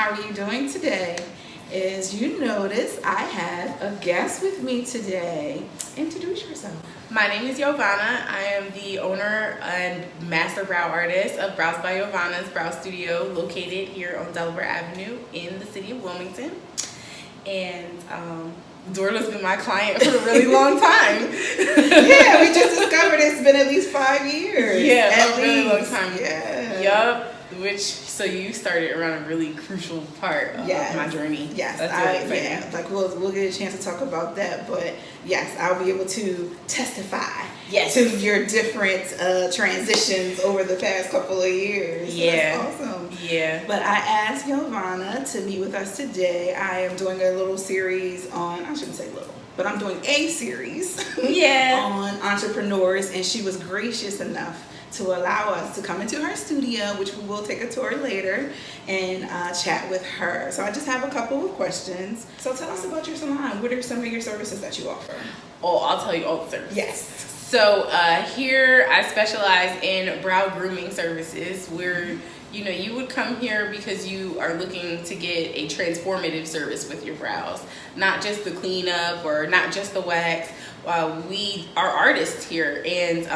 how are you doing today? As you notice, I have a guest with me today. Introduce yourself. My name is JoVanna. I am the owner and master brow artist of Brows by JoVanna's Brow Studio, located here on Delaware Avenue in the city of Wilmington. And Dorla's been my client for a really long time. Yeah, we just discovered it's been at least 5 years. Yeah, at a really long time. Yeah. Yup. So you started around a really crucial part of my journey. Yes, That's yeah. Like we'll get a chance to talk about that, but yes, I'll be able to testify to your different transitions over the past couple of years. Yeah, that's awesome. Yeah. But I asked JoVanna to meet with us today. I am doing a little series on, I shouldn't say little, but I'm doing a series on entrepreneurs, and she was gracious enough to allow us to come into her studio, which we will take a tour later, and chat with her. So I just have a couple of questions. So tell us about your salon. What are some of your services that you offer? Oh, I'll tell you all the services. Yes. So here I specialize in brow grooming services, where you would come here because you are looking to get a transformative service with your brows, not just the cleanup or not just the wax. We are artists here, and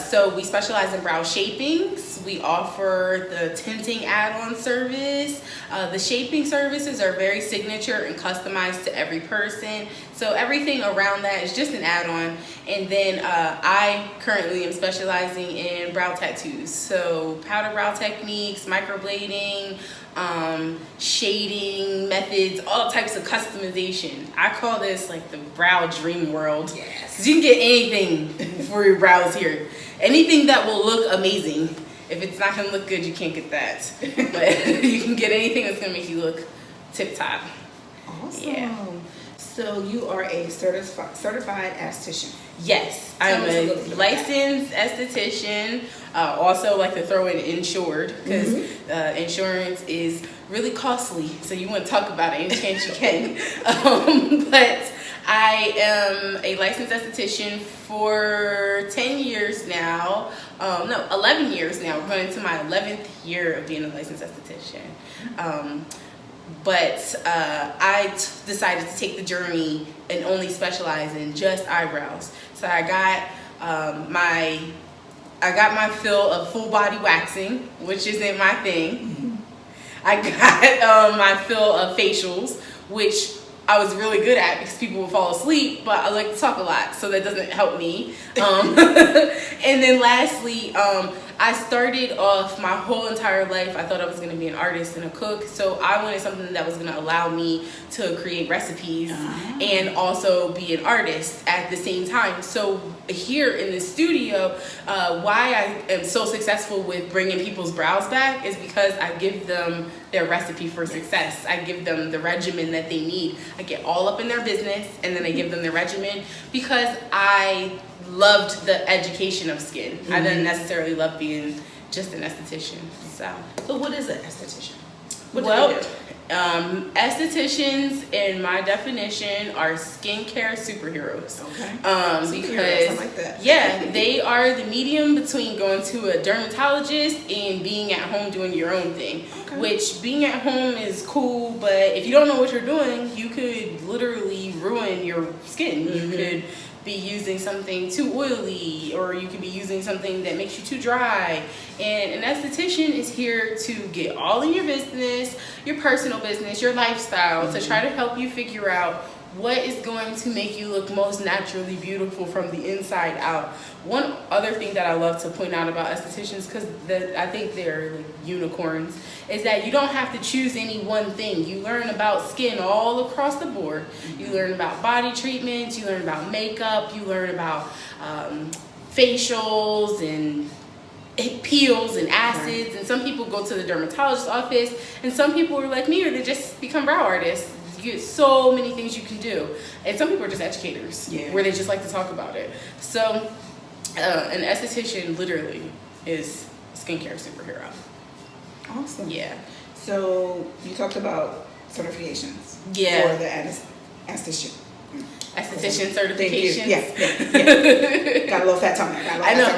so we specialize in brow shapings. We offer the tinting add-on service. The shaping services are very signature and customized to every person. So everything around that is just an add-on. And then I currently am specializing in brow tattoos. So powder brow techniques, microblading, shading methods, all types of customization. I call this like the brow dream world. Yes. 'Cause you can get anything for your brows here. Anything that will look amazing. If it's not gonna look good, you can't get that. But you can get anything that's gonna make you look tip top. Awesome. Yeah. So you are a certified esthetician. Yes, I'm a licensed esthetician. Also like to throw in insured, because insurance is really costly. So you want to talk about it any chance you can. But I am a licensed esthetician for 10 years now. 11 years now. We're going into my 11th year of being a licensed esthetician. But I decided to take the journey and only specialize in just eyebrows. So I got my fill of full body waxing, which isn't my thing. I got my fill of facials, which I was really good at because people would fall asleep, but I like to talk a lot, so that doesn't help me. And then lastly, I started off my whole entire life, I thought I was going to be an artist and a cook, so I wanted something that was going to allow me to create recipes and also be an artist at the same time. So here in the studio, why I am so successful with bringing people's brows back is because I give them their recipe for success. I give them the regimen that they need. I get all up in their business, and then I give them the regimen because I loved the education of skin. I didn't necessarily love being just an esthetician. So what is an esthetician? What do they do? Estheticians, in my definition, are skincare superheroes. Okay. Because I like that. Yeah, they are the medium between going to a dermatologist and being at home doing your own thing. Okay. Which being at home is cool, but if you don't know what you're doing, you could literally ruin your skin. You could be using something too oily, or you could be using something that makes you too dry. And an esthetician is here to get all in your business, your personal business, your lifestyle, to try to help you figure out what is going to make you look most naturally beautiful from the inside out. One other thing that I love to point out about estheticians, because I think they're like unicorns, is that you don't have to choose any one thing. You learn about skin all across the board. You learn about body treatments, you learn about makeup, you learn about facials and peels and acids. And some people go to the dermatologist's office, and some people are like me, or they just become brow artists. You get so many things you can do, and some people are just educators, where they just like to talk about it. So an esthetician literally is a skincare superhero. Awesome. Yeah. So you talked about certifications for the esthetician. Esthetician certifications. Yeah. Got a little fat tongue there. I know.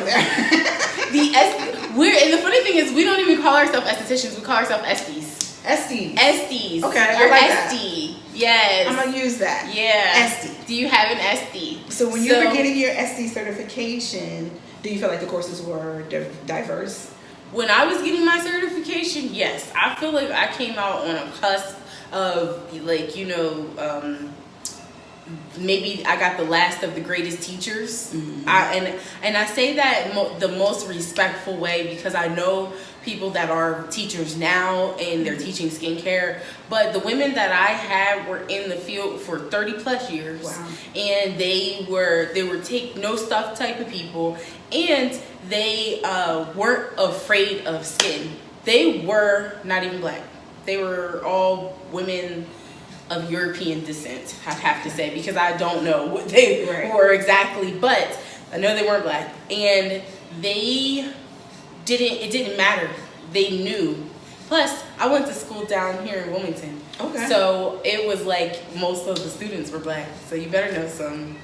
And the funny thing is, we don't even call ourselves estheticians. We call ourselves esties. SDs. Okay, I Your like SD. that. Yes. I'm gonna use that. Yeah. SD. Do you have an SD? So when you were getting your SD certification, do you feel like the courses were diverse? When I was getting my certification, yes. I feel like I came out on a cusp of, like, maybe I got the last of the greatest teachers. Mm-hmm. And I say that the most respectful way, because I know people that are teachers now and they're teaching skincare, but the women that I had were in the field for 30 plus years. Wow. And they were take no stuff type of people, and they weren't afraid of skin. They were not even black. They were all women of European descent, I'd have to say, because I don't know what they were exactly, but I know they weren't black, and it didn't matter. They knew. Plus, I went to school down here in Wilmington. Okay. So it was like most of the students were black, so you better know some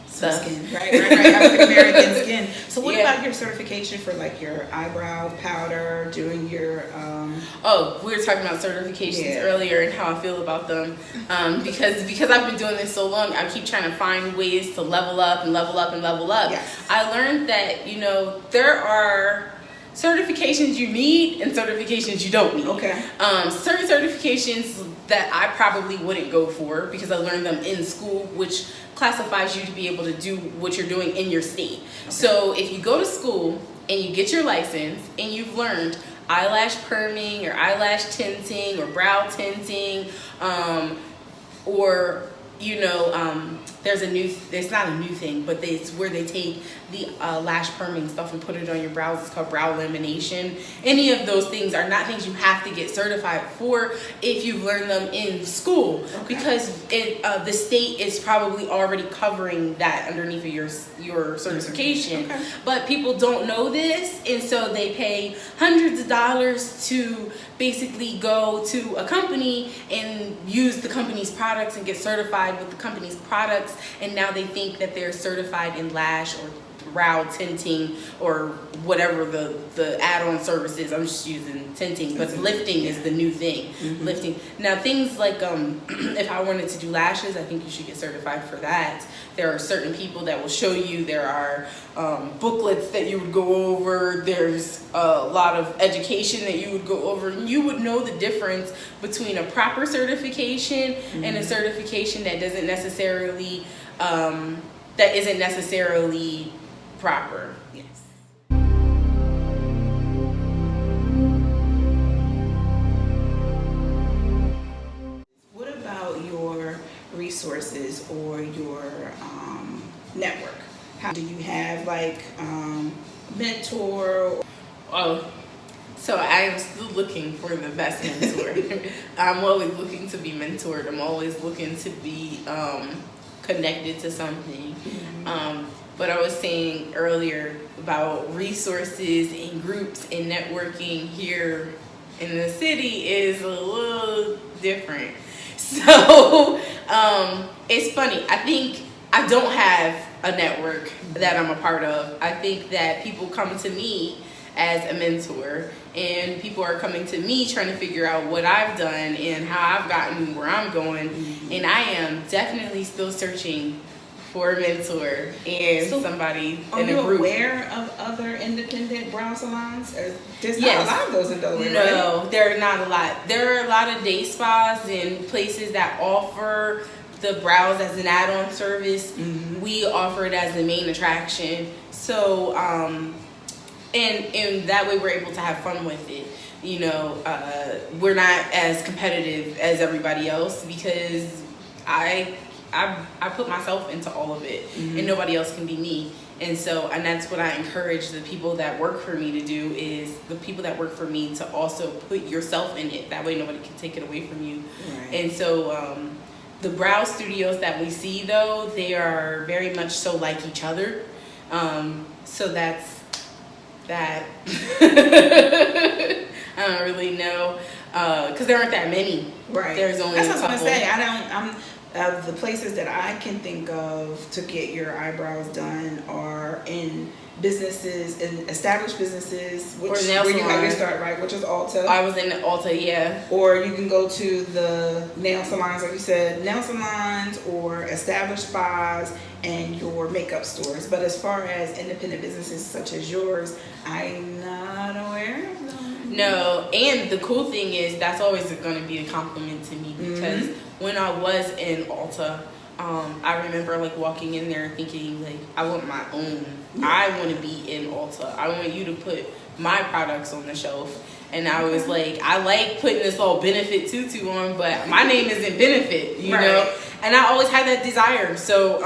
skin. Right. African American skin. So what about your certification for like your eyebrow powder, doing your Oh, we were talking about certifications earlier and how I feel about them. Because I've been doing this so long, I keep trying to find ways to level up and level up and level up. Yes. I learned that, there are certifications you need and certifications you don't need. Okay. Certain certifications that I probably wouldn't go for because I learned them in school, which classifies you to be able to do what you're doing in your state. Okay. So if you go to school and you get your license and you've learned eyelash perming or eyelash tinting or brow tinting, or it's not a new thing, but it's where they take the lash perming stuff and put it on your brows. It's called brow lamination. Any of those things are not things you have to get certified for if you've learned them in school, because the state is probably already covering that underneath of your certification. Okay. But people don't know this, and so they pay hundreds of dollars to basically go to a company and use the company's products and get certified with the company's products, and now they think that they're certified in lash or brow tinting or whatever the add-on service is. I'm just using tinting, but lifting is the new thing. Mm-hmm. Lifting. Now things like if I wanted to do lashes, I think you should get certified for that. There are certain people that will show you. There are booklets that you would go over. There's a lot of education that you would go over, and you would know the difference between a proper certification and a certification that isn't necessarily proper. Yes. What about your resources or your network? How do you have like mentor? So I am still looking for the best mentor. I'm always looking to be mentored. I'm always looking to be connected to something. Mm-hmm. But I was saying earlier about resources and groups and networking here in the city is a little different. So it's funny. I think I don't have a network that I'm a part of. I think that people come to me as a mentor, and people are coming to me trying to figure out what I've done and how I've gotten where I'm going. Mm-hmm. And I am definitely still searching for a mentor and somebody in a group. Are you aware of other independent brow salons? There's not a lot of those in Delaware, No, right? there are not a lot. There are a lot of day spas and places that offer the brows as an add-on service. Mm-hmm. We offer it as the main attraction. So, and that way we're able to have fun with it. We're not as competitive as everybody else because I put myself into all of it, and nobody else can be me. And that's what I encourage the people that work for me to do, is the people that work for me to also put yourself in it. That way nobody can take it away from you. Right. And so the brow studios that we see, though, they are very much so like each other. So that's that. I don't really know, because there aren't that many. Right. There's only. That's what I was gonna say. of the places that I can think of to get your eyebrows done are in businesses, in established businesses, which where you have your start, right? Which is Ulta. I was in the Ulta, yeah. Or you can go to the nail salons, like you said, nail salons or established spas and your makeup stores. But as far as independent businesses such as yours, I'm not aware of them. No, and the cool thing is that's always going to be a compliment to me because when I was in Ulta, I remember like walking in there and thinking like I want my own. I want to be in Ulta. I want you to put my products on the shelf. And I was like, I like putting this all Benefit tutu on, but my name isn't Benefit, you know? And I always had that desire. So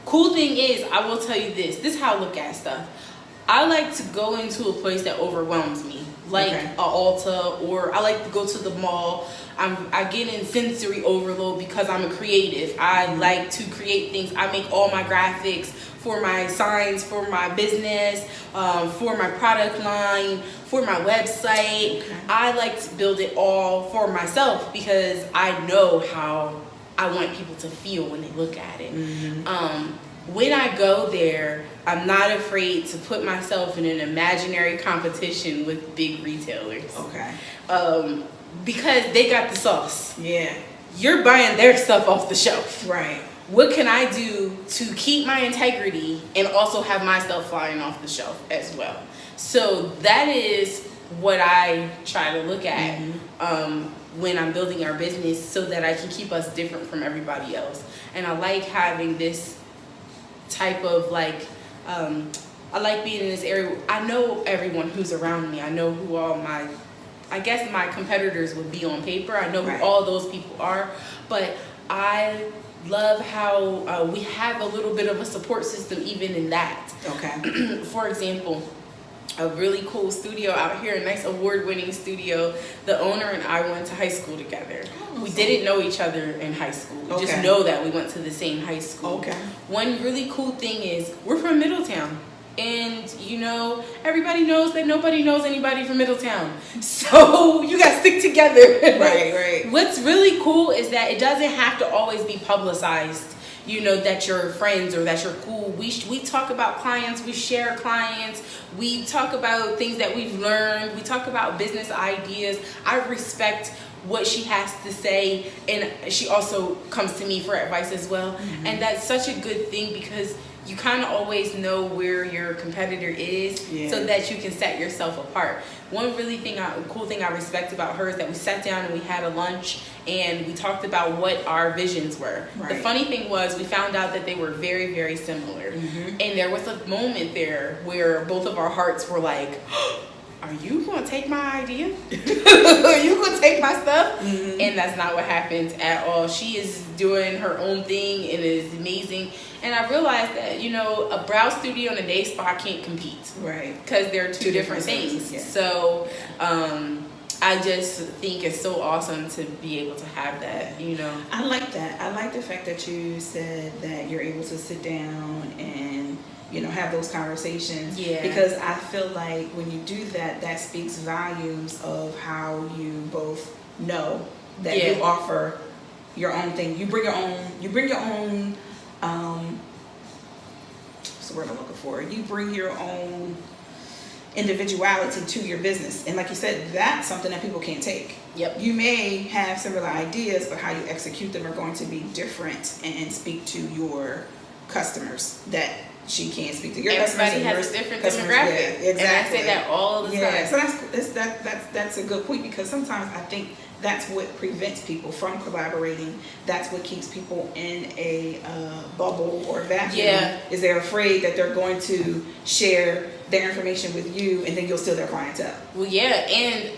cool thing is, I will tell you this. This is how I look at stuff. I like to go into a place that overwhelms me, like a Ulta, or I like to go to the mall. I get in sensory overload because I'm a creative. I like to create things. I make all my graphics for my signs, for my business, for my product line, for my website. I like to build it all for myself because I know how I want people to feel when they look at it. When I go there, I'm not afraid to put myself in an imaginary competition with big retailers. Because they got the sauce. Yeah. You're buying their stuff off the shelf. Right. What can I do to keep my integrity and also have my stuff flying off the shelf as well? So that is what I try to look at when I'm building our business so that I can keep us different from everybody else. And I like having this type of like, I like being in this area. I know everyone who's around me. I know who all I guess my competitors would be on paper. I know who all those people are, but I love how we have a little bit of a support system even in that. For example, a really cool studio out here, a nice award-winning studio. The owner and I went to high school together. We didn't know each other in high school. We just know that we went to the same high school. One really cool thing is we're from Middletown. And, you know, everybody knows that nobody knows anybody from Middletown. So you got to stick together. Right. What's really cool is that it doesn't have to always be publicized, you know, that you're friends or that you're cool. We talk about clients. We share clients. We talk about things that we've learned. We talk about business ideas. I respect what she has to say. And she also comes to me for advice as well. And that's such a good thing because you kind of always know where your competitor is so that you can set yourself apart. One really cool thing I respect about her is that we sat down and we had a lunch and we talked about what our visions were. The funny thing was we found out that they were very, very similar. And there was a moment there where both of our hearts were like, are you going to take my idea? Are you going to take my stuff? And that's not what happened at all. She is doing her own thing and it is amazing. And I realized that, you know, a brow studio and a day spa can't compete. Because they're two different things. So I just think it's so awesome to be able to have that, you know. I like that. I like the fact that you said that you're able to sit down and, you know, have those conversations. Because I feel like when you do that, that speaks volumes of how you both know that you offer your own thing. You bring your own what's the word I'm looking for? You bring your own individuality to your business. And like you said, that's something that people can't take. You may have similar ideas, but how you execute them are going to be different and speak to your customers that she can't speak to. Your Everybody has a different demographic. And I say that all the time. So that's a good point because sometimes I think that's what prevents people from collaborating. That's what keeps people in a bubble or vacuum. Is they're afraid that they're going to share their information with you and then you'll steal their clientele. Well, and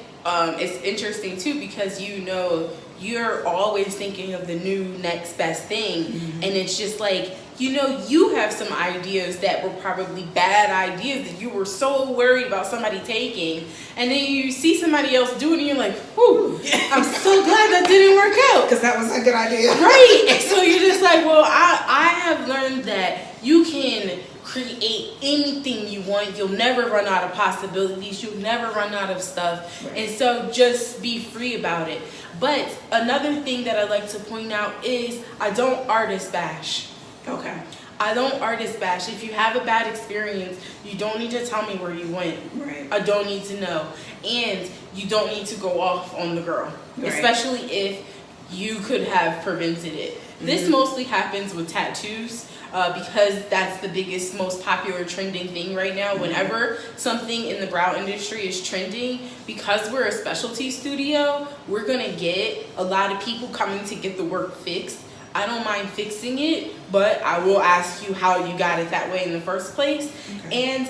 it's interesting too because you know you're always thinking of the new next best thing, and it's just like, you know, you have some ideas that were probably bad ideas that you were so worried about somebody taking, and then you see somebody else do it and you're like, whew, I'm so glad that didn't work out. Because that was a good idea. Right. And so you're just like, well, I have learned that you can create anything you want want. You'll never run out of possibilities. You'll never run out of stuff. Right. And so just be free about it. But another thing that I like to point out is I don't artist bash. Okay. I don't artist bash. If you have a bad experience, you don't need to tell me where you went. Right. I don't need to know. And you don't need to go off on the girl. Right. Especially if you could have prevented it. This mostly happens with tattoos. Because that's the biggest, most popular trending thing right now. Whenever something in the brow industry is trending, because we're a specialty studio, we're gonna get a lot of people coming to get the work fixed. I don't mind fixing it, but I will ask you how you got it that way in the first place. Okay. And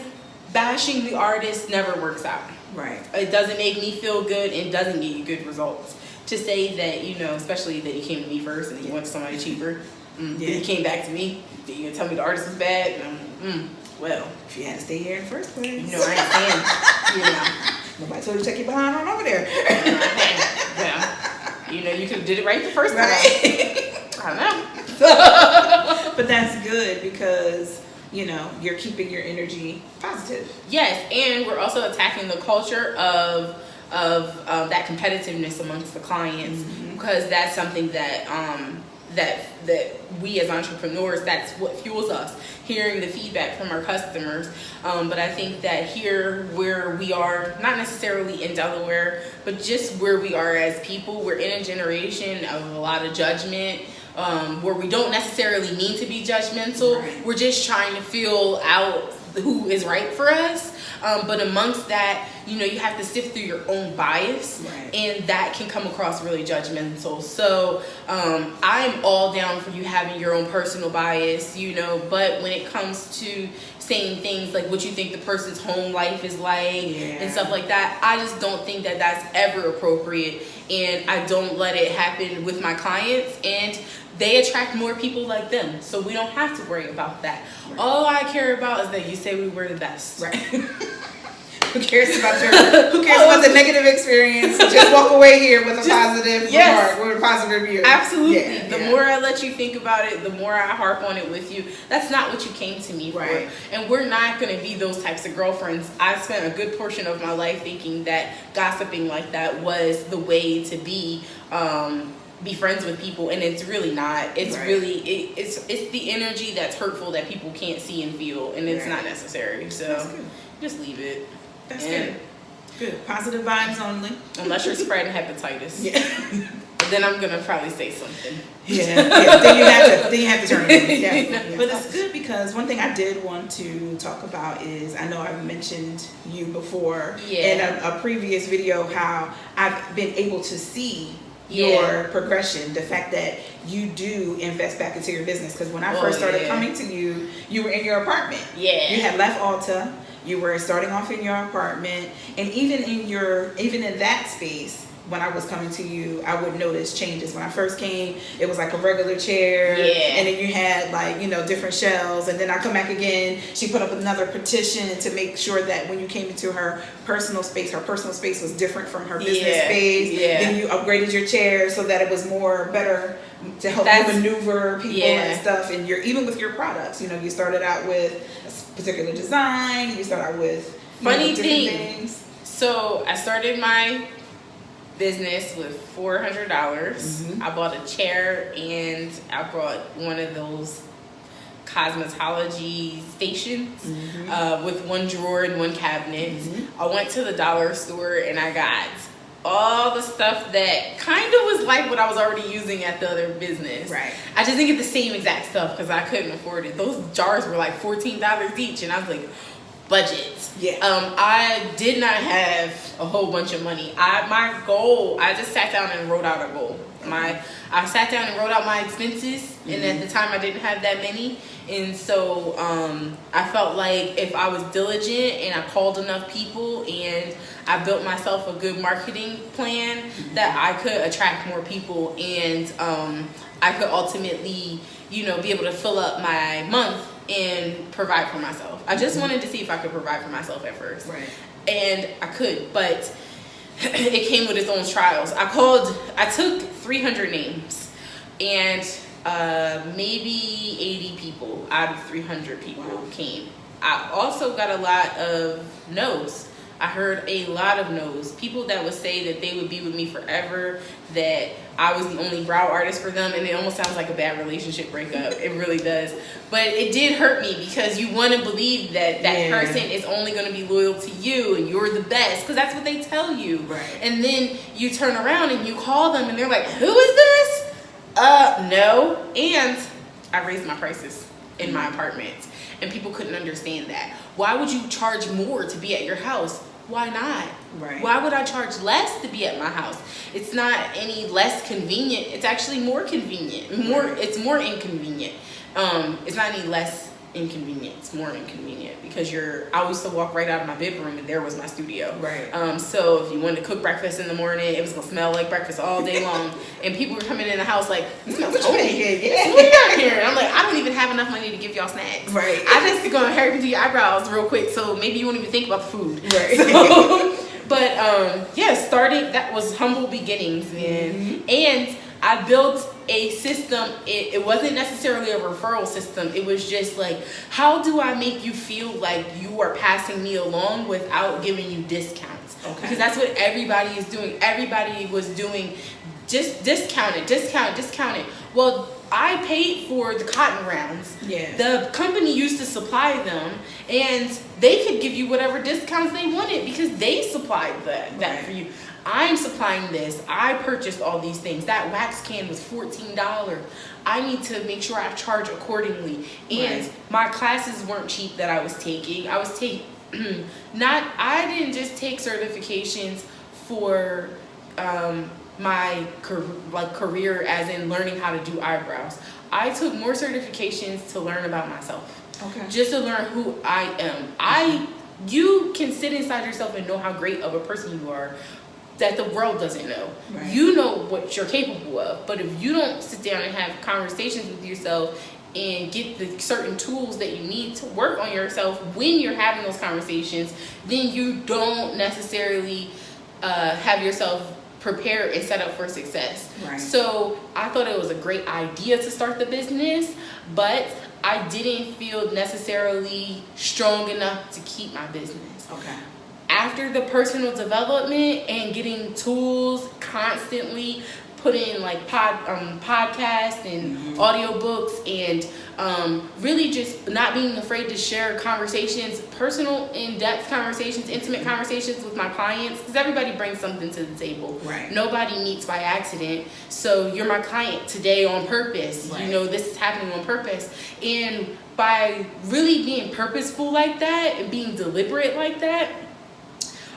bashing the artist never works out. Right. It doesn't make me feel good and doesn't get you good results. To say that, you know, especially that you came to me first and then you went to somebody cheaper, then you came back to me, then you gonna tell me the artist was bad? Well, if you had to stay here in the first place. You know, I ain't saying, you know. Nobody told you to take your behind on over there. Yeah. You know, you could have did it right the first time. I don't know. But that's good because, you know, you're keeping your energy positive. Yes, and we're also attacking the culture of that competitiveness amongst the clients, because that's something that that we as entrepreneurs, that's what fuels us, hearing the feedback from our customers. But I think that here where we are, not necessarily in Delaware, but just where we are as people, we're in a generation of a lot of judgment, where we don't necessarily mean to be judgmental. Right. We're just trying to feel out who is right for us. But amongst that, you know, you have to sift through your own bias, right, and that can come across really judgmental. So I'm all down for you having your own personal bias, you know, but when it comes to saying things like what you think the person's home life is like, and stuff like that, I just don't think that that's ever appropriate, and I don't let it happen with my clients, and they attract more people like them, so we don't have to worry about that. Right. All I care about is that you say we were the best. Right. Who cares about the negative experience? Just walk away here with a positive remark, with a positive review. Absolutely. The more I let you think about it, the more I harp on it with you. That's not what you came to me for. And we're not going to be those types of girlfriends. I spent a good portion of my life thinking that gossiping like that was the way to be friends with people, and it's really not. It's really it's the energy that's hurtful that people can't see and feel, and it's not necessary. So just leave it. That's good. Good. Positive vibes only. Unless you're spreading hepatitis. Yeah. Then I'm gonna probably say something. Yeah. Then you have to turn it in. Yeah. But it's good because one thing I did want to talk about is, I know I've mentioned you before in a previous video, how I've been able to see your progression, the fact that you do invest back into your business. Because when I first started coming to you, you were in your apartment. Yeah. You had left Alta. You were starting off in your apartment, and even in that space, when I was coming to you, I would notice changes. When I first came, it was like a regular chair, and then you had like, you know, different shelves, and then I come back again, she put up another petition to make sure that when you came into her personal space was different from her business space. Then you upgraded your chair so that it was better to help you maneuver people and stuff. And even with your products, you know, you started out with a particular design, you start out with different things. So I started my business with $400. I bought a chair, and I brought one of those cosmetology stations with one drawer and one cabinet. I went to the dollar store and I got all the stuff that kind of was like what I was already using at the other business. Right. I just didn't get the same exact stuff because I couldn't afford it. Those jars were like $14 each, and I was like, budgets. Yeah. I did not have a whole bunch of money. My goal, I just sat down and wrote out a goal. I sat down and wrote out my expenses, and at the time I didn't have that many. And so I felt like if I was diligent and I called enough people and I built myself a good marketing plan, that I could attract more people, and I could ultimately, you know, be able to fill up my month and provide for myself. I just wanted to see if I could provide for myself at first. Right. And I could, but it came with its own trials. I took 300 names, and maybe 80 people out of 300 people came. I also got a lot of no's. I heard a lot of no's. People that would say that they would be with me forever, that I was the only brow artist for them, and it almost sounds like a bad relationship breakup. It really does. But it did hurt me because you want to believe that person is only going to be loyal to you and you're the best, because that's what they tell you. Right. And then you turn around and you call them and they're like, who is this? No. And I raised my prices in my apartment, and people couldn't understand that. Why would you charge more to be at your house? Why not? Right. Why would I charge less to be at my house? It's not any less convenient. It's actually more convenient. It's more inconvenient. It's not any less inconvenient. It's more inconvenient because I used to walk right out of my bedroom and there was my studio. Right. So if you wanted to cook breakfast in the morning, it was gonna smell like breakfast all day long, and people were coming in the house like, "It smells what you got here?" And I'm like, I don't even have enough money to give y'all snacks. Right. I just gonna hurry and do your eyebrows real quick, so maybe you won't even think about the food. Right. So, but that was humble beginnings, man. Mm-hmm. And I built a system. It wasn't necessarily a referral system. It was just like, how do I make you feel like you are passing me along without giving you discounts? Okay. Because that's what everybody is doing. Everybody was doing just discount it. Well, I paid for the cotton rounds. Yeah. The company used to supply them, and they could give you whatever discounts they wanted because they supplied that for you. I'm supplying this. I purchased all these things. That wax can was $14. I need to make sure I charge accordingly. And my classes weren't cheap that I was taking. I was taking I didn't just take certifications for my career as in learning how to do eyebrows. I took more certifications to learn about myself. Okay. Just to learn who I am. You can sit inside yourself and know how great of a person you are that the world doesn't know. Right. You know what you're capable of, but if you don't sit down and have conversations with yourself and get the certain tools that you need to work on yourself when you're having those conversations, then you don't necessarily have yourself prepared and set up for success. Right. So I thought it was a great idea to start the business, but I didn't feel necessarily strong enough to keep my business. Okay. After the personal development and getting tools, constantly putting like podcasts and audiobooks, and really just not being afraid to share conversations, personal, in-depth conversations, intimate conversations with my clients, because everybody brings something to the table. Right. Nobody meets by accident. So you're my client today on purpose. Right. You know, this is happening on purpose. And by really being purposeful like that and being deliberate like that,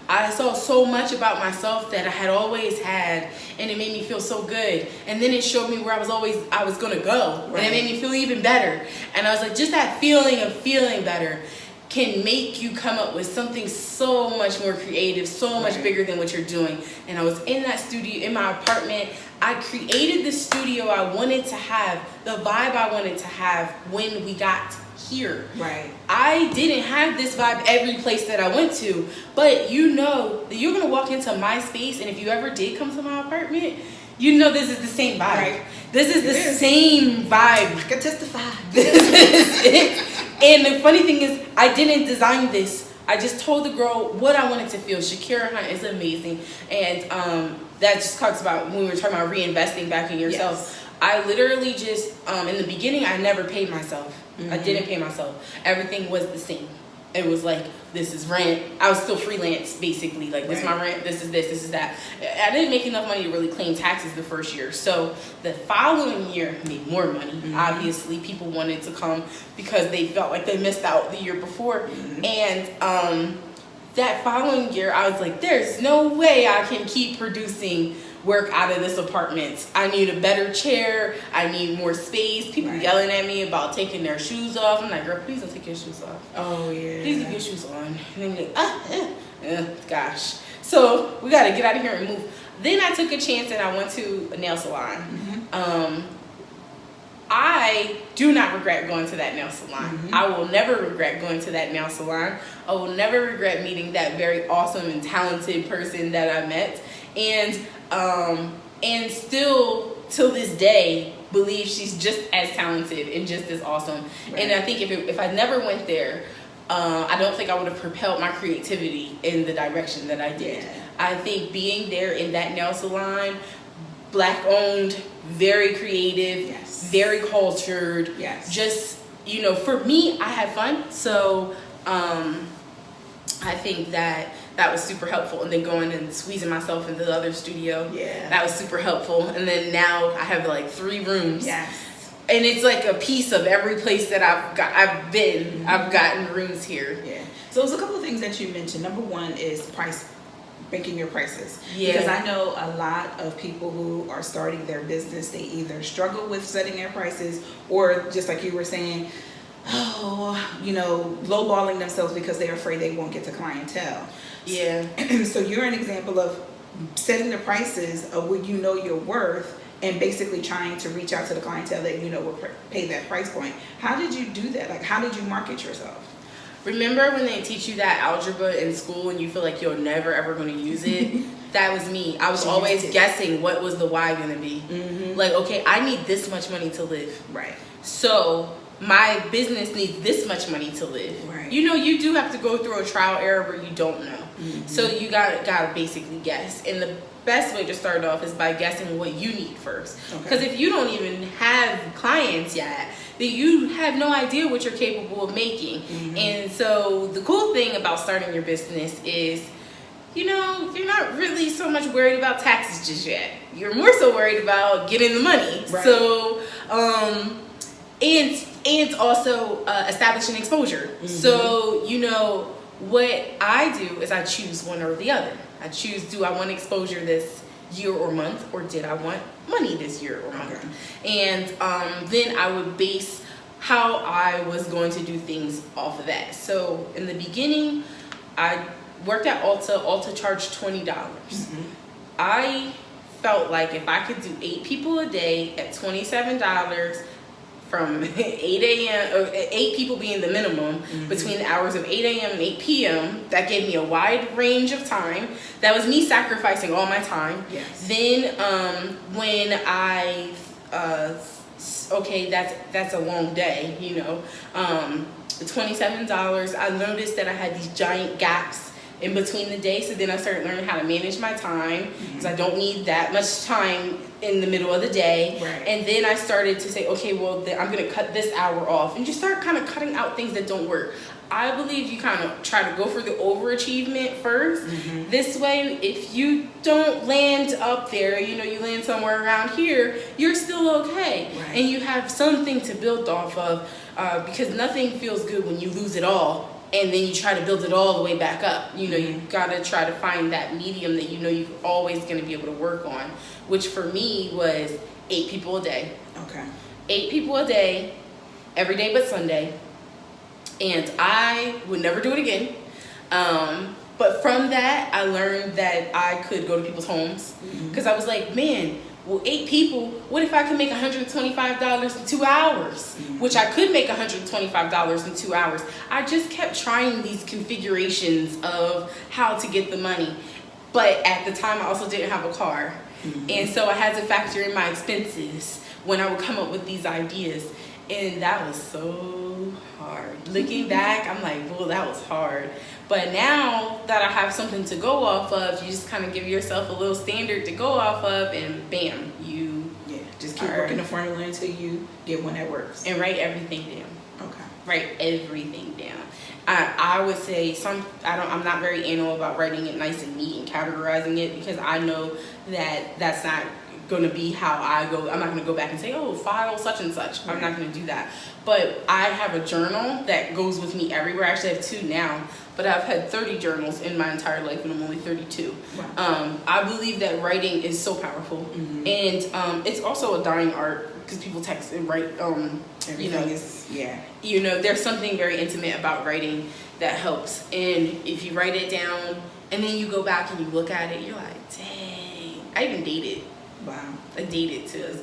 I saw so much about myself that I had always had, and it made me feel so good. And then it showed me where I was going to go. Right. And it made me feel even better. And I was like, just that feeling of feeling better can make you come up with something so much more creative, so much bigger than what you're doing. And I was in that studio, in my apartment. I created the studio I wanted to have, the vibe I wanted to have when we got here. Right. I didn't have this vibe every place that I went to, but you know that you're gonna walk into my space, and if you ever did come to my apartment, you know this is the same vibe. Right. This is the same vibe. I can testify. This is it. And the funny thing is, I didn't design this. I just told the girl what I wanted to feel. Shakira Hunt is amazing, and that just talks about when we were talking about reinvesting back in yourself. Yes. I literally just in the beginning, I never paid myself. I didn't pay myself. Everything was the same. It was like, this is rent. I was still freelance, basically. Like, this is my rent, this is that. I didn't make enough money to really claim taxes the first year. So the following year, I made more money. Obviously, people wanted to come because they felt like they missed out the year before. And that following year, I was like, there's no way I can keep producing work out of this apartment. I need a better chair. I need more space. People yelling at me about taking their shoes off. I'm like, girl, please don't take your shoes off. Oh, yeah. Please leave your shoes on. And then you're like, gosh. So we got to get out of here and move. Then I took a chance and I went to a nail salon. I do not regret going to that nail salon. I will never regret going to that nail salon. I will never regret meeting that very awesome and talented person that I met. And still, till this day, believe she's just as talented and just as awesome. And I think if I never went there, I don't think I would have propelled my creativity in the direction that I did. Yeah. I think being there in that nail salon, Black owned, very creative, yes. very cultured, yes. just, you know, for me, I had fun. So I think that was super helpful. And then going and squeezing myself into the other studio, that was super helpful. And then now I have like 3 rooms. Yes. And it's like a piece of every place that I've been. Mm-hmm. I've gotten rooms here. Yeah. So there's a couple of things that you mentioned. Number one is banking your prices. Yeah. Because I know a lot of people who are starting their business, they either struggle with setting their prices, or just like you were saying, lowballing themselves because they're afraid they won't get the clientele. Yeah. So you're an example of setting the prices of what you know your worth, and basically trying to reach out to the clientele that you know will pay that price point. How did you do that? Like, how did you market yourself? Remember when they teach you that algebra in school and you feel like you're never ever going to use it? That was me. I was always guessing what was the why going to be. Mm-hmm. Like, okay, I need this much money to live. Right. So my business needs this much money to live. Right. You know, you do have to go through a trial error where you don't know. Mm-hmm. So you gotta basically guess. And the best way to start off is by guessing what you need first. Because if you don't even have clients yet, then you have no idea what you're capable of making. Mm-hmm. And so the cool thing about starting your business is, you know, you're not really so much worried about taxes just yet. You're more so worried about getting the money. Right. So, and also establishing exposure. Mm-hmm. So, you know, what I do is I choose one or the other. I choose, do I want exposure this year or month, or did I want money this year or month? Okay. And then I would base how I was going to do things off of that. So in the beginning, I worked at Ulta. Ulta charged $20. Mm-hmm. I felt like if I could do 8 people a day at $27, from 8 a.m. or 8 people being the minimum, mm-hmm. between the hours of 8 a.m. and 8 p.m. That gave me a wide range of time. That was me sacrificing all my time. Yes. Then when I that's a long day, you know. The $27, I noticed that I had these giant gaps in between the day, so then I started learning how to manage my time, because I don't need that much time in the middle of the day. Right. And then I started to say, okay, well, I'm going to cut this hour off, and just start kind of cutting out things that don't work. I believe you kind of try to go for the overachievement first. Mm-hmm. This way, if you don't land up there, you know, you land somewhere around here, you're still okay. Right. And you have something to build off of, because nothing feels good when you lose it all and then you try to build it all the way back up. You know, you gotta try to find that medium that you know you're always gonna be able to work on, which for me was 8 people a day. Okay. 8 people a day, every day but Sunday. And I would never do it again. But from that, I learned that I could go to people's homes. Because I was like, man, well, 8 people, what if I could make $125 in 2 hours? Which I could make $125 in 2 hours. I just kept trying these configurations of how to get the money. But at the time, I also didn't have a car. And so I had to factor in my expenses when I would come up with these ideas. And that was so hard. Looking back, I'm like, well, that was hard. But now that I have something to go off of, you just kind of give yourself a little standard to go off of, and bam, you just keep working the formula until you get one that works. And write everything down. Okay. Write everything down. I would say I'm not very anal about writing it nice and neat and categorizing it, because I know that that's not going to be how I go. I'm not going to go back and say, oh, file such and such. I'm not going to do that. But I have a journal that goes with me everywhere. I actually have 2 now, but I've had 30 journals in my entire life, and I'm only 32. Wow. I believe that writing is so powerful, and it's also a dying art, because people text and write. Everything is You know, there's something very intimate about writing that helps. And if you write it down and then you go back and you look at it, you're like, dang. I even dated. Wow. I dated too.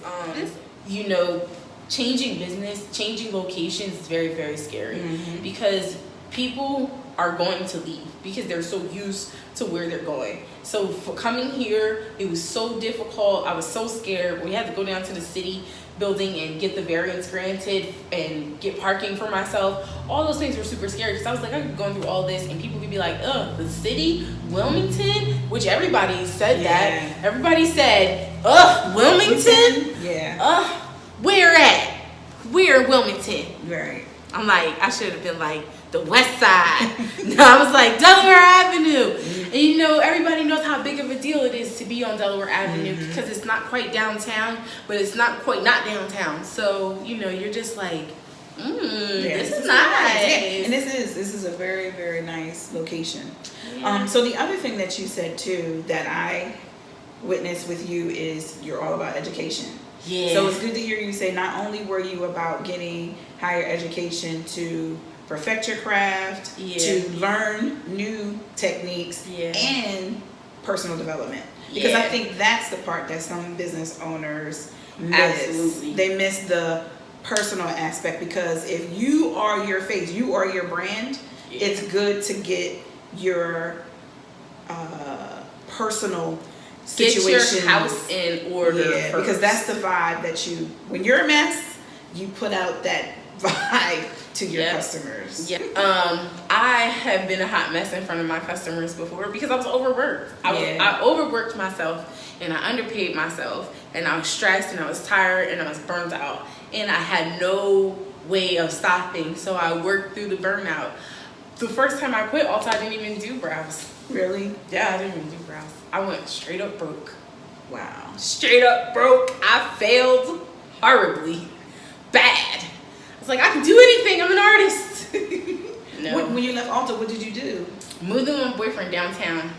You know, changing business, changing locations is very, very scary, because people are going to leave because they're so used to where they're going. So for coming here, it was so difficult. I was so scared. We had to go down to the city building and get the variance granted and get parking for myself. All those things were super scary because I was like, I could be going through all this and people could be like, ugh, the city, Wilmington, which everybody said that. Everybody said, ugh, Wilmington? Yeah. Ugh, where at? Where in Wilmington? Right. I'm like, I should have been like, the west side. No, I was like, Delaware Avenue. And you know, everybody knows how big of a deal it is to be on Delaware Avenue because it's not quite downtown, but it's not quite not downtown. So, you know, you're just like, this is nice. Yeah. And this is a very, very nice location. Yeah. So the other thing that you said too that I witnessed with you is you're all about education. Yeah. So it's good to hear you say not only were you about getting higher education to perfect your craft, to learn new techniques, and personal development. Because I think that's the part that some business owners miss. Absolutely. They miss the personal aspect because if you are your face, you are your brand, it's good to get your personal situation. Get your house in order first. Because that's the vibe that when you're a mess, you put out that vibe to your customers. Yeah. I have been a hot mess in front of my customers before because I was overworked. I overworked myself and I underpaid myself and I was stressed and I was tired and I was burnt out and I had no way of stopping. So I worked through the burnout. The first time I quit, also I didn't even do brows. Really? Yeah, I didn't even do brows. I went straight up broke. Wow. Straight up broke. I failed horribly. Bad. I was like, I can do anything. I'm an artist. No. When you left Alta, what did you do? Moved with my boyfriend downtown.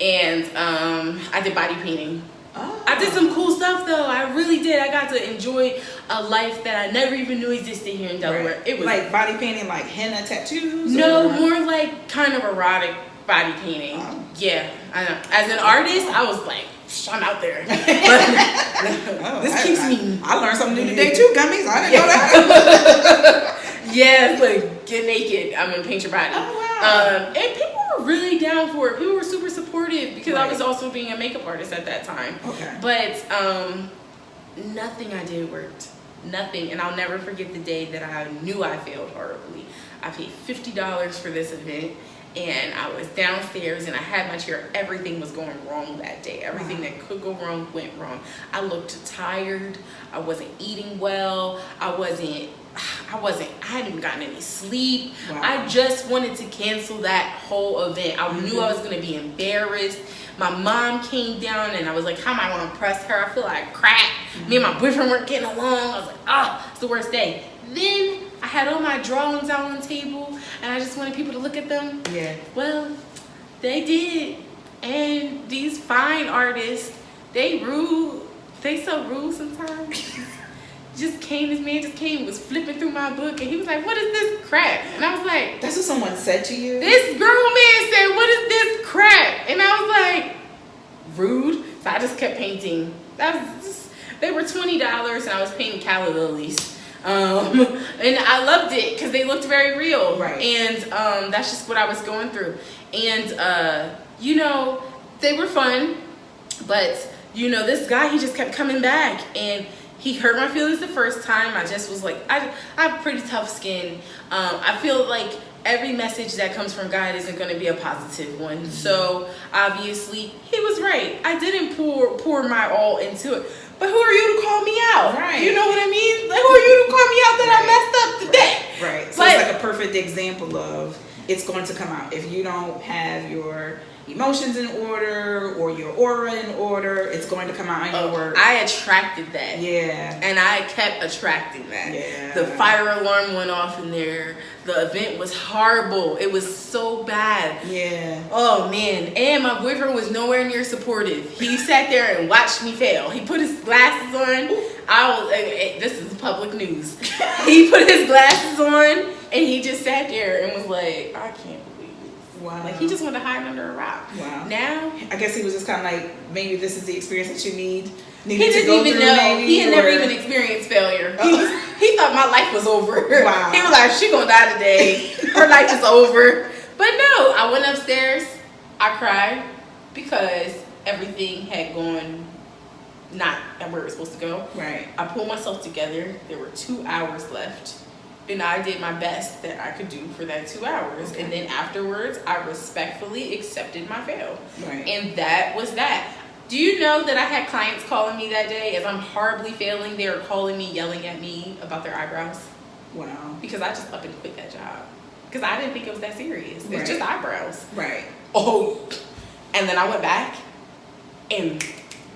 And I did body painting. Oh. I did some cool stuff, though. I really did. I got to enjoy a life that I never even knew existed here in Delaware. Right. It was like body painting, like henna tattoos? No, more like kind of erotic body painting. Oh. Yeah, I know. As an artist, I was like, I'm out there. But this keeps me. I learned something new today too, Gummies. I didn't know that. Yeah, it's like get naked. I'm gonna paint your body. Oh wow. And people were really down for it. People were super supportive because I was also being a makeup artist at that time. Okay. But nothing I did worked. Nothing, and I'll never forget the day that I knew I failed horribly. I paid $50 for this event. And I was downstairs and I had my chair. Everything was going wrong that day. Everything that could go wrong went wrong. I looked tired. I wasn't eating well. I hadn't even gotten any sleep. Wow. I just wanted to cancel that whole event. I knew I was going to be embarrassed. My mom came down and I was like, how am I going to impress her? I feel like crap. Me and my boyfriend weren't getting along. I was like, it's the worst day. Then I had all my drawings out on the table and I just wanted people to look at them. Yeah. Well, they did. And these fine artists, they rude. They so rude sometimes. This man just came, was flipping through my book and he was like, what is this crap? And I was like, that's what someone said to you? This grown man said, what is this crap? And I was like, rude. So I just kept painting. They were $20 and I was painting calla lilies. And I loved it because they looked very real. Right. And that's just what I was going through. And, you know, they were fun. But, you know, this guy, he just kept coming back. And he hurt my feelings the first time. I just was like, I have pretty tough skin. I feel like every message that comes from God isn't going to be a positive one. Mm-hmm. So, obviously, he was right. I didn't pour my all into it. But who are you to call me out? Right. You know what I mean? Like, who are you to call me out that I messed up today? Right. So it's like a perfect example of it's going to come out. If you don't have your emotions in order or your aura in order, it's going to come out in your work. I attracted that. Yeah. And I kept attracting that. Yeah. The fire alarm went off in there. The event was horrible. It was so bad. Yeah. Oh, man. And my boyfriend was nowhere near supportive. He sat there and watched me fail. He put his glasses on. This is public news. He put his glasses on and he just sat there and was like, I can't believe it. Wow. Like, he just wanted to hide under a rock. Wow. Now, I guess he was just kind of like, maybe this is the experience that you needed he didn't even know. Maybe, he had never even experienced failure. He thought my life was over. Wow. He was like, she gonna die today. Her life is over. But no, I went upstairs. I cried because everything had gone not at where it was supposed to go. Right. I pulled myself together. There were 2 hours left. And I did my best that I could do for that 2 hours. Okay. And then afterwards, I respectfully accepted my fail. Right. And that was that. Do you know that I had clients calling me that day as I'm horribly failing? They were calling me, yelling at me about their eyebrows. Wow. Because I just up and quit that job. Because I didn't think it was that serious. It's right. just eyebrows. Right. Oh. And then I went back and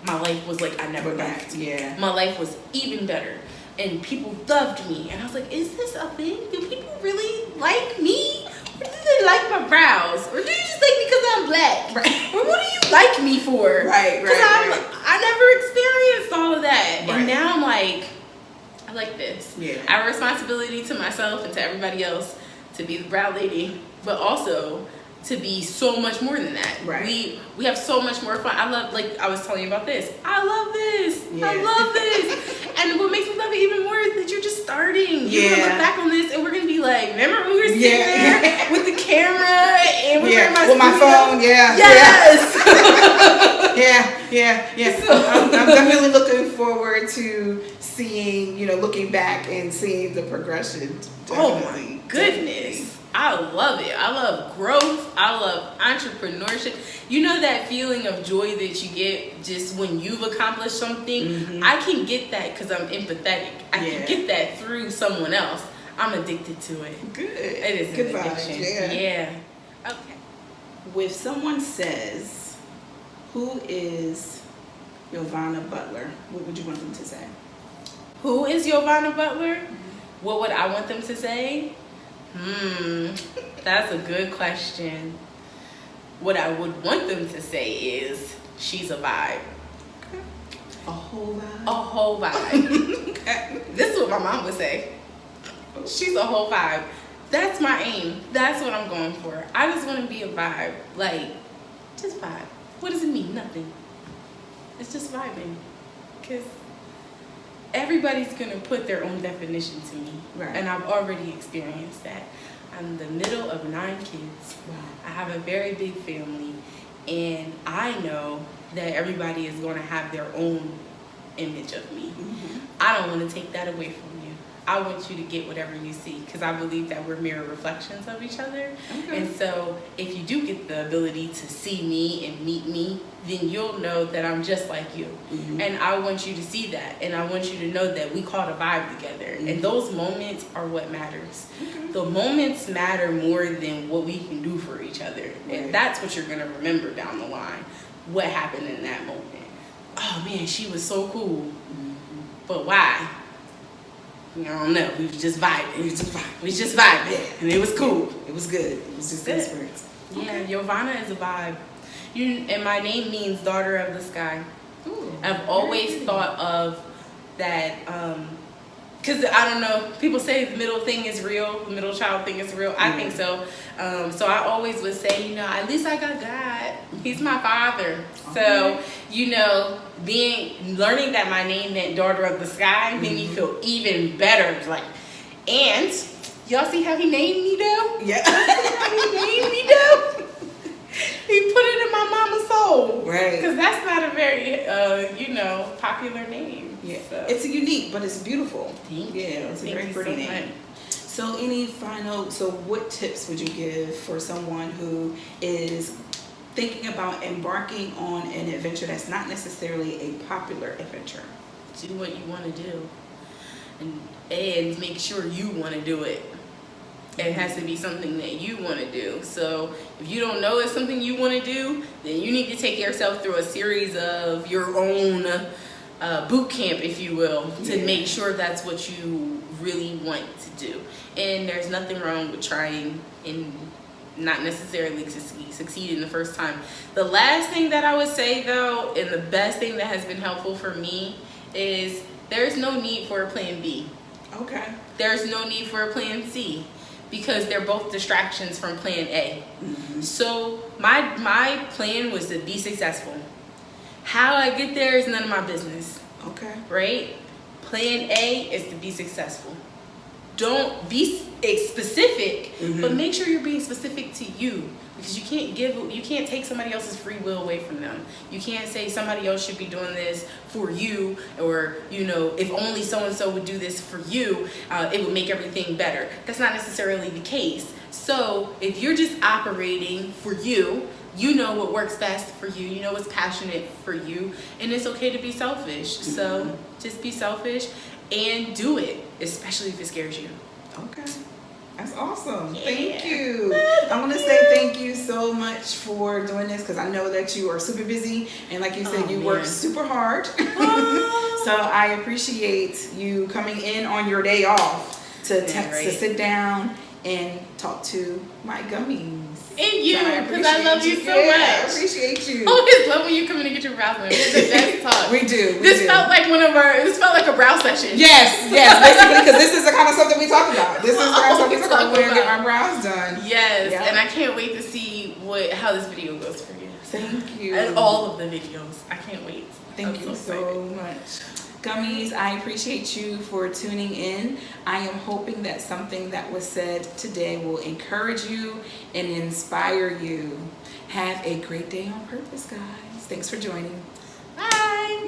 my life was like I never left. Yeah. My life was even better. And people loved me. And I was like, is this a thing? Do people really like me? Or do they like my brows? Or do you just like me because I'm black? Right. Or what do you like me for? Right, Because right. I never experienced all of that. Right. And now I'm like, I like this. Yeah. I have a responsibility to myself and to everybody else to be the brow lady, but also to be so much more than that. Right. We have so much more fun. I love, like I was telling you about this. I love this. Yeah. I love this. And what makes me love it even more is that you're just starting. You're Yeah. gonna look back on this and we're gonna be like, remember when we were sitting there with the camera and we were in my with my studio? phone, yeah. Yes. Yeah. So, I'm definitely looking forward to seeing, looking back and seeing the progression. Oh my goodness. I love it. I love growth. I love entrepreneurship. You know that feeling of joy that you get just when you've accomplished something? Mm-hmm. I can get that because I'm empathetic. I can get that through someone else. I'm addicted to it. Good. It is good an addiction. Vibes, Yeah. Okay. If someone says, who is JoVanna Butler, what would you want them to say? Who is JoVanna Butler? What would I want them to say? That's a good question. What I would want them to say is, she's a vibe. Okay. A whole vibe? A whole vibe. Okay. This is what my mom would say. She's a whole vibe. That's my aim. That's what I'm going for. I just want to be a vibe. Like, just vibe. What does it mean? Nothing. It's just vibing. Because everybody's going to put their own definition to me. Right. And I've already experienced that. I'm the middle of 9 kids. Wow. I have a very big family. And I know that everybody is going to have their own image of me. Mm-hmm. I don't want to take that away from you. I want you to get whatever you see, because I believe that we're mirror reflections of each other. Okay. And so if you do get the ability to see me and meet me, then you'll know that I'm just like you. Mm-hmm. And I want you to see that. And I want you to know that we caught a vibe together. Mm-hmm. And those moments are what matters. Okay. The moments matter more than what we can do for each other. Right. And that's what you're going to remember down the line. What happened in that moment. Oh man, she was so cool. Mm-hmm. But why? I don't know. We was just vibing. Yeah. And it was cool. It was good. It was just good experience. Yeah, okay. JoVanna is a vibe. And my name means daughter of the sky. Ooh, I've always thought of that, because I don't know, people say the middle thing is real, the middle child thing is real. I think so. So I always would say, at least I got God. He's my father. Okay. So, learning that my name meant daughter of the sky made me feel even better. Like, and y'all see how he named me though? Yeah. He named me though? He put it in my mama's soul. Right. Because that's not a very, popular name. Yeah. So. It's unique, but it's beautiful. Thank you. It's a very pretty name. So what tips would you give for someone who is thinking about embarking on an adventure that's not necessarily a popular adventure? Do what you want to do. And make sure you want to do it. It has to be something that you want to do. So if you don't know it's something you want to do, then you need to take yourself through a series of your own boot camp, if you will, to make sure that's what you really want to do. And there's nothing wrong with trying and not necessarily succeed in the first time. The last thing that I would say though, and the best thing that has been helpful for me, is there's no need for a plan B. Okay. There's no need for a plan C, because they're both distractions from plan A. Mm-hmm. So my plan was to be successful. How I get there is none of my business. Okay. Right? Plan A is to be successful. Don't be specific, but make sure you're being specific to you, because you can't take somebody else's free will away from them. You can't say somebody else should be doing this for you, or if only so and so would do this for you, it would make everything better. That's not necessarily the case. So if you're just operating for you, you know what works best for you, you know what's passionate for you, and it's okay to be selfish. So just be selfish and do it, especially if it scares you. Okay. That's awesome. Yeah. Thank you. I want to say thank you so much for doing this, because I know that you are super busy, and like you said, you work super hard. So I appreciate you coming in on your day off to sit down and talk to my gummies. And you, because I love you so much. I appreciate you. I always love when you come in and get your brows done. It's the best talk. We do. This felt like a brow session. Yes, basically, because this is the kind of stuff that we talk about. This is the kind of stuff we talk about when I get my brows done. Yes, and I can't wait to see how this video goes for you. Thank you. And all of the videos. I can't wait. Thank you so much. Gummies, I appreciate you for tuning in. I am hoping that something that was said today will encourage you and inspire you. Have a great day on purpose, guys. Thanks for joining. Bye.